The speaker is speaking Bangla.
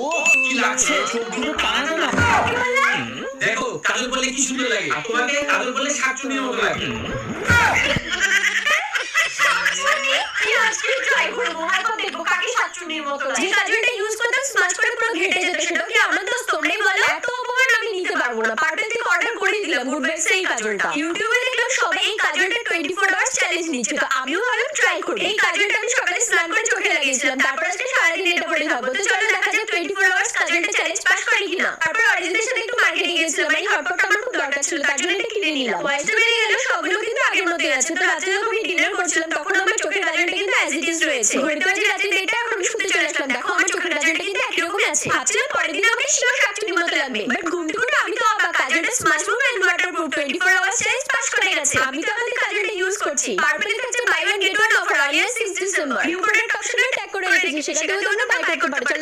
ও কি লাগছে, চোখগুলো টানা টানা। দেখো কাজল বলে কি সুন্দর লাগে, আর তোমাকে কাজল বলে শাকচুন্নির মতো লাগে। যে কাজলটা ইউজ করতাম স্মাচ করে পুরো ঘেটে যেত, সেটাও কি আমার দোষ? তোমরাই বলো। এত অপমান আমি নিতে পারবো না। পার্পল থেকে অর্ডার করে দিলাম গুড ভাইবস এই কাজলটা। ইউটিউবে দেখলাম সবাই এই কাজলটা 24 আওয়ার্স চ্যালেঞ্জ নিচ্ছে, তো আমিও ভাবলাম ট্রাই করি। এই কাজলটা আমি সকালে স্নান করে চোখে লাগিয়েছিলাম, তারপর আজকে সারাদিন এটা পরে থাকবো। তো চলো দেখা যাক 24 আওয়ার্স কাজলটা চ্যালেঞ্জ পাস করে কিনা। তারপর অরিজিতের সাথে একটু মার্কেটে গিয়েছিলাম, এই হটপটটা আমার খুব দরকার ছিল, তার জন্য এটা কিনে নিলাম। ভয়েসটা বেড়ে গেল, সবগুলো কিন্তু আগের মতোই আছে। তো রাতে যখন আমি ডিনার করছিলাম তখন আমার চোখের কাজলটা কিন্তু অ্যাজ ইট ইজ রয়েছে। ঘড়িতে বাজে রাতে 1:30, এখন আমি শুতে চলে আসলাম। দেখো আমার চোখের কাজলটা কিন্তু একই রকম আছে। ভাবছিলাম পরের দিন আমাকে শিওর শাকচুন্নির মতো লাগবে, বাট ঘুমটে ঘুমটে আমি তো অবাক। কাজলটা smudge proof and waterproof 24 hours challenge pass করে গেছে। আমি তো আমাদের কাজলটা ইউজ করছি। পার্পলে থাকছে buy one get one offer on 6 December. New product অপশনে ট্যাগ করে রেখেছি, সেখান থেকে তোমরা বাই করতে পারো।